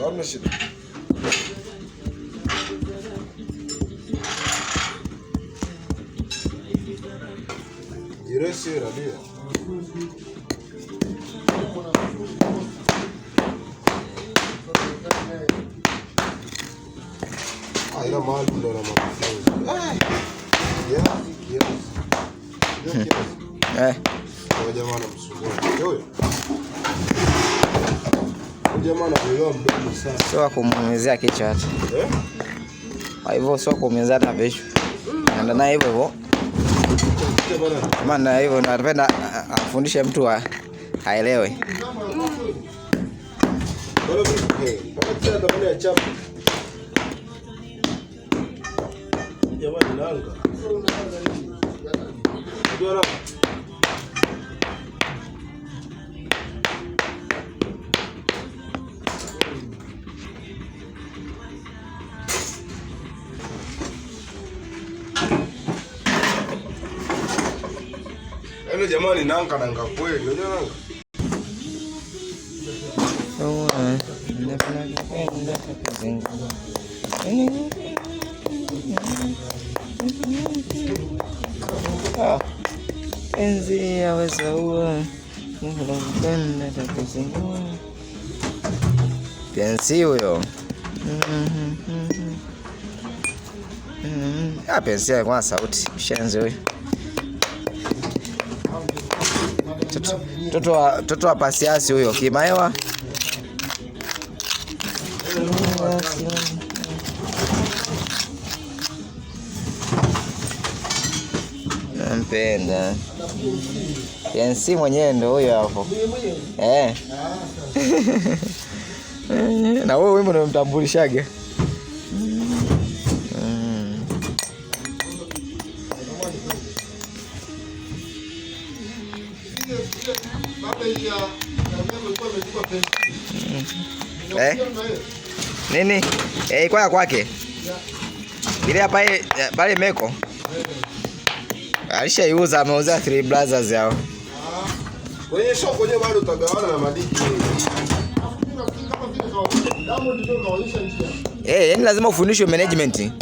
hamna shida. Jiresi radia. Ila mahali ndo na mafunzo. Kwa jamaa anamsumbua. Yoyo. Jamaa anaelewa mdomo sana. Sio kumuumizia kichwa hata. Kwa hivyo sio kumuumizia hata vichwa. Ndio na hivyo. Maana hivyo napenda afundishe mtu aelewe. Jamani nanga. Ndio jamani nanga kweli, unajua nanga? Enzi yaweza uwa mpenda takuzingua. Pensi huyo. Pensi alikuwa sauti mshenzi huyo. Toto wa pasiasi huyo kimaewa. Nampenda. Pensi mwenyewe ndo huyo hapo. Na wewe wimbo unamtambulishaje? Nini? Kwa kwake. Ile hapa pale Meko. Alishaiuza, ameuza 3 brothers yao. Kwenye shop kwenye bado utagawana na madiki. Yani lazima ufundishwe management.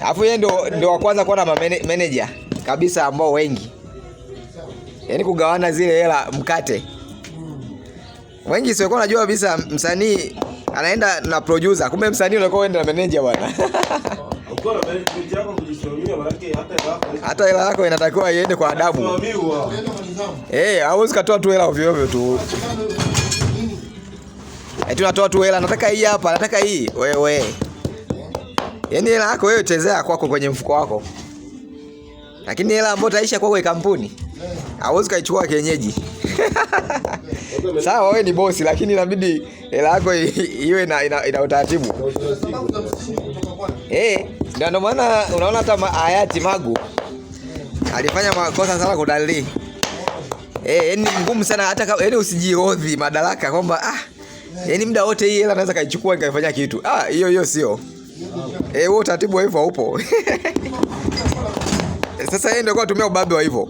Alafu yeye ndio wa kwanza kuwa na manager kabisa ambao wengi. Yaani kugawana zile hela mkate. Wengi sio kwa najua kabisa msanii anaenda na producer, kumbe msanii unakuwa uende na manager bwana. Uko na manager yako kujisimamia, maana hata hela yako inatakiwa iende kwa adabu. Hauwezi katoa tu hela ovyo ovyo tu. Tunatoa tu hela, nataka hii hapa, nataka hii. Wewe. Yaani hela yako wewe chezea kwako kwenye mfuko wako. Lakini hela ambayo taisha kwako kampuni, hauwezi kaichukua kienyeji. Sawa wewe ni bosi, lakini inabidi hela yako iwe ina utaratibu. Ndio maana unaona hata hayati Magu alifanya makosa sana kudali. Ni ngumu sana hata yaani usijihodhi madaraka kwamba yaani muda wote hii hela naweza kaichukua nikaifanya kitu. Hiyo sio. Wewe utaratibu wa hivyo upo. Sasa yeye ndio kwa kutumia ubabe wa hivyo.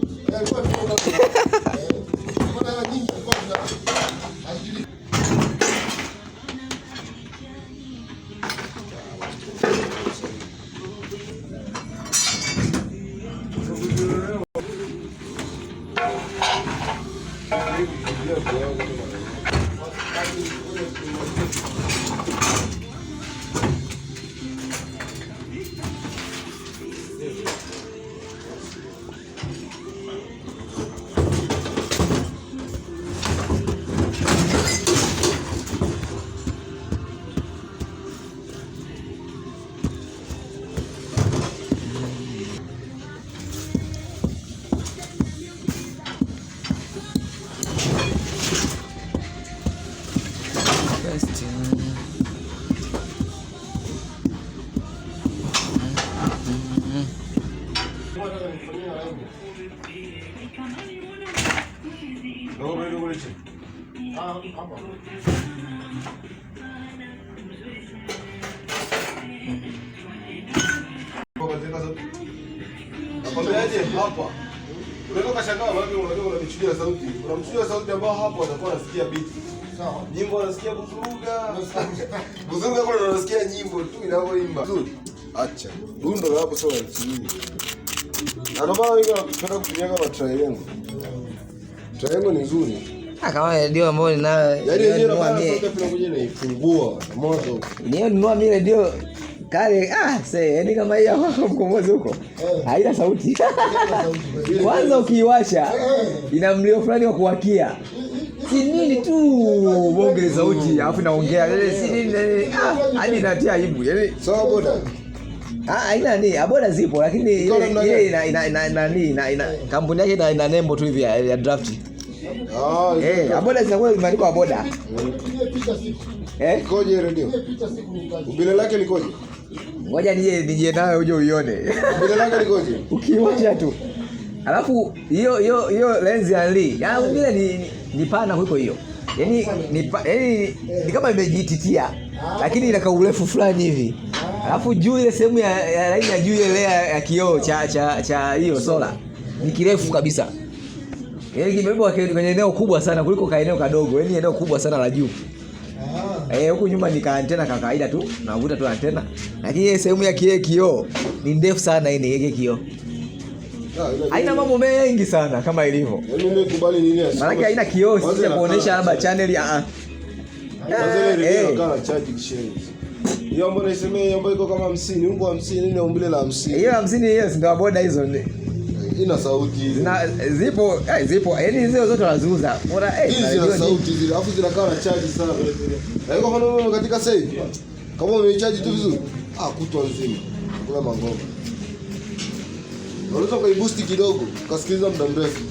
Nakwambiaje hapa? Unaweza kushangaa wapi unajua unamchukulia sauti. Unamchukulia sauti ambao hapo atakuwa anasikia beat. Sawa. Nyimbo unasikia kuzuruga. Kuzuruga kuna unasikia nyimbo tu inaoimba. Nzuri. Acha. Dundo hapo sio nzuri. Na ndio maana wengi wanapenda kutumia kama triangle. Triangle ni nzuri. Kama ndio ambayo ninayo. Yaani ndio maana sasa tunakuja na ifungua moto. Ndio nunua mile ndio kale yaani kama hii hapo mkombozi huko. Haina sauti. Kwanza ukiiwasha ina mlio fulani wa kuwakia. Si nini tu bonge sauti alafu inaongea. Si nini hadi inatia aibu. Yaani sawa boda. Haina nini, aboda zipo lakini ile ina kampuni yake ina nembo tu hivi ya draft. Aboda zinakuwa zimeandikwa aboda. Koje ndio. Ubile lake likoje? Ngoja nije nayo uje uione. Ubile lake likoje? Ukiwacha tu. Alafu hiyo lens ya Lee, yaani ubile ni pana kuliko hiyo. Yaani ni kama imejititia lakini ina urefu fulani hivi. Alafu juu ile sehemu ya laini ya juu ile ya kioo cha hiyo sola ni kirefu kabisa. Yaani kimebebwa kwenye eneo kubwa sana kuliko kaeneo kadogo. Yaani eneo kubwa sana la juu. Huku nyuma ni antena kwa kawaida tu, navuta tu antena. Lakini ile sehemu ya kioo ni ndefu sana ile kioo. Haina mambo mengi sana kama ilivyo. Yaani ile kubali nini asi. Maana haina kioo sisi cha kuonesha labda channel Ile kana charge kisheni. Hiyo mbona isemee hiyo ambayo iko kama 50, ungo 50 ile umbile la 50. Hiyo 50 hiyo ndio boda hizo. Ina sauti ile. Na zipo yaani hizo zote wanaziuza. Bora zina sauti zile. Alafu zinakaa na charge sana vile vile. Na kwa mfano wewe katika save kama umecharge tu vizuri, kutwa nzima. Kula mangoma. Unaweza kuiboost kidogo, ukasikiliza muda mrefu.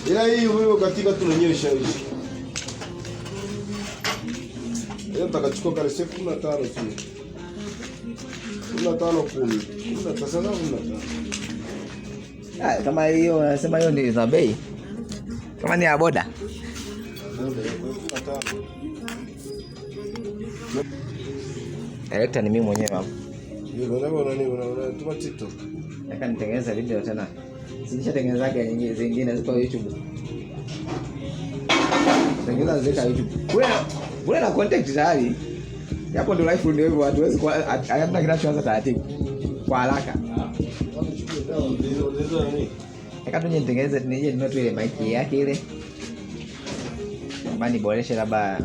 Ila hii wewe katika tunanyesha hivi. Leo nitakachukua kale chef 15 tu. 15 10. Sasa na 15. Kama hiyo unasema hiyo ni za bei. Kama ni ya boda. Director ni mimi mwenyewe hapo. Unatuma TikTok. Nataka nitengeneze video tena. Sinishatengenezaga nyingine zingine ziko YouTube. Tengeneza zeka YouTube. Wewe na contact tayari. Hapo ndio life ndio hivyo hatuwezi kwa hamna kinachoanza taratibu. Kwa haraka. Nataka tu nitengeneze nije ninunue tu ile mic yake ile. Bani boreshe labda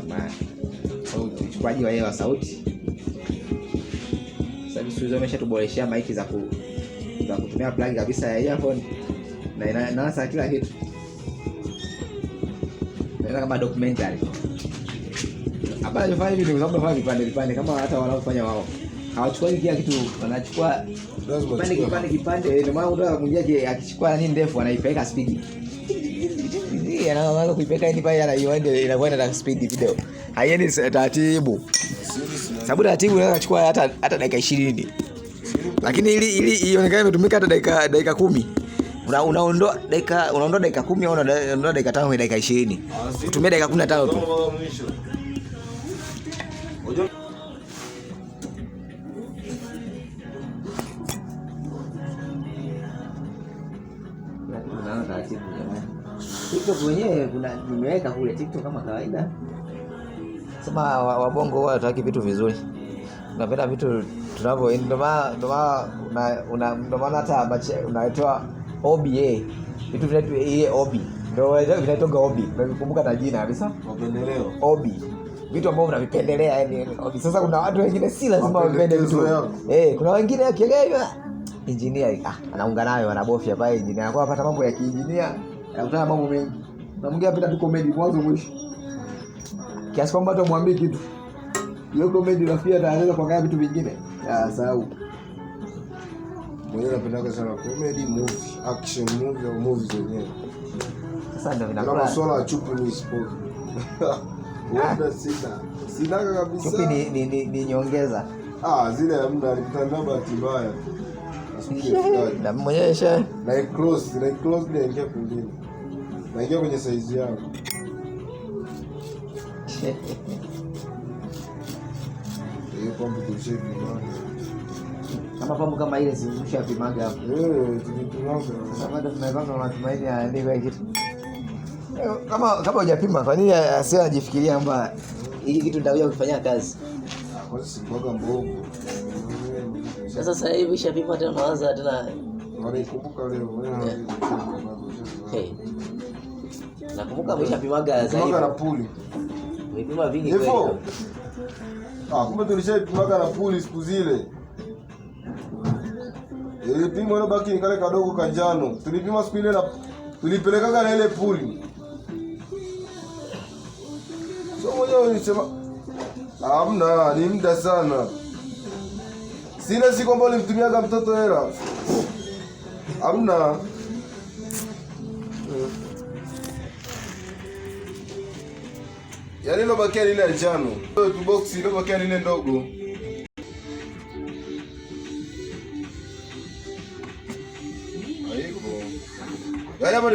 sauti, uchukuaji wa hewa sauti. Sasa hivi wameshatuboreshia mic za kutumia plug kabisa ya earphone na inaanza kila kitu. Ndio kama documentary. Hapa ndio fanya video sababu nafanya vipande kama hata wanaofanya wao. Hawachukui kila kitu, wanachukua kipande ndio maana unataka mwingine akichukua nini ndefu anaipeleka speed. Anaanza kuipeleka yani pale anaiende inakwenda na speed video. Haiendi taratibu. Sababu taratibu unaweza kuchukua hata dakika 20. Lakini ili ionekane imetumika hata dakika 10. Unaondoa dakika 10 au unaondoa dakika 5 dakika 20. Kutumia dakika 15 tu. TikTok wenyewe nimeweka kule TikTok kama kawaida. Sema wabongo wao wataki vitu vizuri. Tunapenda vitu tunavyo ndio maana hata unaitoa OBA. Vitu vinaitwa OB. Ndio vinaitwa OB. Unakumbuka na jina kabisa? Mapendeleo. OB. Vitu ambavyo unavipendelea yani. Sasa kuna watu wengine si lazima wapende vitu. Kuna wengine akielewa engineer anaunga nayo anabofya pale engineer. Anakuwa anapata mambo ya kiengineer. Anakutana mambo mengi. Na mwingine apita tu comedy mwanzo mwisho. Kiasi kwamba hata mwambie kitu. Hiyo comedy rafia anaweza kuangalia vitu vingine. Sahau. Mwenyewe napenda sana comedy, movie, action movie au movies zenyewe. Sasa ndio vinakula. Kama swala la chupi ni sport. Wanda sina kabisa. Chupi ni nyongeza. Zile ya muda alikutana bahati mbaya. Na mwenyewe na close ndio ingia kwingine. Naingia kwenye size yako. Hiyo pombe kucheki bwana. Kama pombe kama ile zimshia pimaga hapo. Tunapimaga. Sasa bado tunapanga matumaini ya ndivyo kitu. Kama hujapima, kwa nini asiwe anajifikiria kwamba hiki kitu nitakuja kufanyia kazi? Kwa si mboga mbovu. Sasa hivi ushapima tena unaanza tena. Wanikumbuka leo. Nakumbuka umeshapimaga zaidi. Pimaga na puli. Umepima vingi kweli. Hivyo. Kumbe tulishapimaga na puli siku zile. Ile pimo ile baki kale kadogo kanjano. Tulipima siku ile na tulipelekaga na ile puli. Sio mmoja unisema hamna, ni muda sana. Sina siku ambayo nilimtumiaga mtoto hela. Hamna. Yaani ilo bakia lile njano. Tu box ilo bakia lile ndogo. Haiko. Yaani hapa